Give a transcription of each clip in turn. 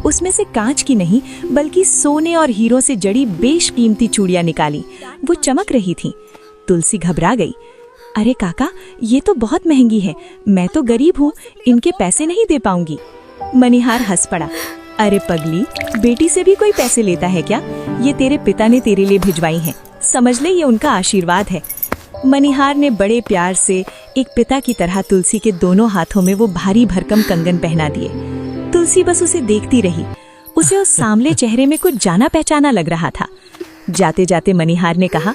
उसमें से कांच की नहीं बल्कि सोने और हीरों से जड़ी बेशकीमती चूड़ियां निकाली। वो चमक रही थीं। तुलसी घबरा गई। अरे काका, ये तो बहुत महंगी है, मैं तो गरीब हूँ, इनके पैसे नहीं दे पाऊंगी। मनिहार हंस पड़ा। अरे पगली, बेटी से भी कोई पैसे लेता है क्या? ये तेरे पिता ने तेरे लिए भिजवाई हैं, समझ ले, ये उनका आशीर्वाद है। मनिहार ने बड़े प्यार से एक पिता की तरह तुलसी के दोनों हाथों में वो भारी भरकम कंगन पहना दिए। तुलसी बस उसे देखती रही। उसे उस सांवले चेहरे में कुछ जाना पहचाना लग रहा था। जाते जाते मनिहार ने कहा,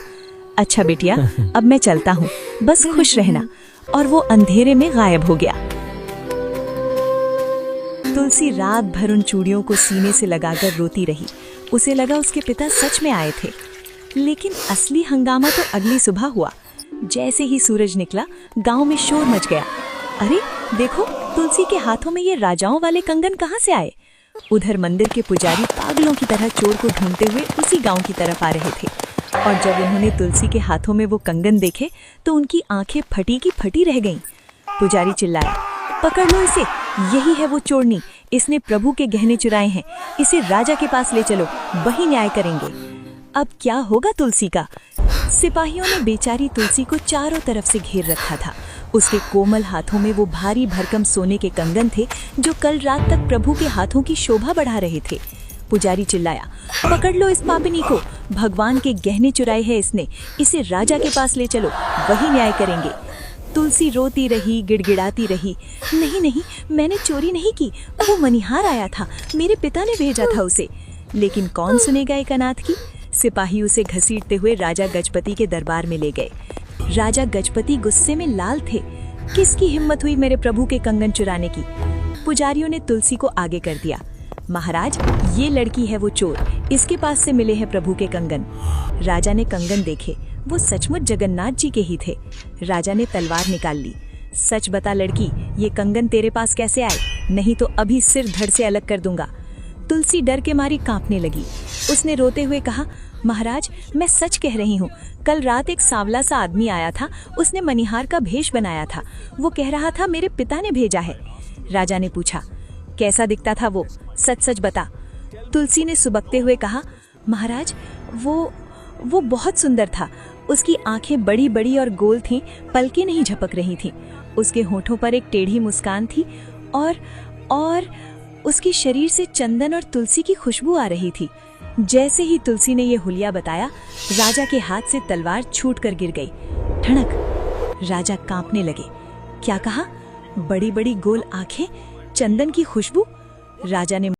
अच्छा बेटिया, अब मैं चलता हूँ, बस खुश रहना। और वो अंधेरे में गायब हो गया। तुलसी रात भर उन चूड़ियों को सीने से लगाकर रोती रही। उसे लगा उसके पिता सच में आए थे। लेकिन असली हंगामा तो अगली सुबह हुआ। जैसे ही सूरज निकला, गांव में शोर मच गया। अरे देखो, तुलसी के हाथों में ये राजाओं वाले कंगन कहाँ से आए? उधर मंदिर के पुजारी पागलों की तरह चोर को ढूंढते हुए उसी गांव की तरफ आ रहे थे। और जब उन्होंने तुलसी के हाथों में वो कंगन देखे तो उनकी आंखें फटी की फटी रह गईं। पुजारी चिल्लाया, पकड़ लो इसे, यही है वो चोरनी, इसने प्रभु के गहने चुराए हैं, इसे राजा के पास ले चलो, वही न्याय करेंगे। अब क्या होगा तुलसी का? सिपाहियों ने बेचारी तुलसी को चारों तरफ से घेर रखा था। उसके कोमल हाथों में वो भारी भरकम सोने के कंगन थे जो कल रात तक प्रभु के हाथों की शोभा बढ़ा रहे थे। पुजारी चिल्लाया, पकड़ लो इस पापिनी को, भगवान के गहने चुराए हैं इसने, इसे राजा के पास ले चलो, वही न्याय करेंगे। तुलसी रोती रही, गिड़गिड़ाती रही, नहीं नहीं, मैंने चोरी नहीं की, वो मनिहार आया था, मेरे पिता ने भेजा था उसे। लेकिन कौन सुनेगा एक अनाथ की? सिपाही उसे घसीटते हुए राजा गजपति के दरबार में ले गए। राजा गजपति गुस्से में लाल थे। किसकी हिम्मत हुई मेरे प्रभु के कंगन चुराने की? पुजारियों ने तुलसी को आगे कर दिया। महाराज, ये लड़की है वो चोर, इसके पास से मिले हैं प्रभु के कंगन। राजा ने कंगन देखे, वो सचमुच जगन्नाथ जी के ही थे। राजा ने तलवार निकाल ली। सच बता लड़की, ये कंगन तेरे पास कैसे आए? नहीं तो अभी सिर धड़ से अलग कर दूंगा। तुलसी डर के मारी कांपने लगी। उसने रोते हुए कहा, महाराज, मैं सच कह रही हूँ, कल रात एक सांवला सा आदमी आया था, उसने मनिहार का भेष बनाया था, वो कह रहा था मेरे पिता ने भेजा है। राजा ने पूछा, कैसा दिखता था वो? सच सच बता। तुलसी ने सुबकते हुए कहा, महाराज, वो बहुत सुंदर था। उसकी आंखें बड़ी बड़ी और गोल थीं, पलकें नहीं झपक रही थीं। उसके होठों पर एक टेढ़ी मुस्कान थी और उसके शरीर से चंदन और तुलसी की खुशबू आ रही थी। जैसे ही तुलसी ने ये हुलिया बताया, राजा के हाथ से तलवार छूटकर गिर गई। ठनक! राजा कांपने लगे। क्या कहा? बड़ी बड़ी गोल आंखें, चंदन की खुशबू? राजा ने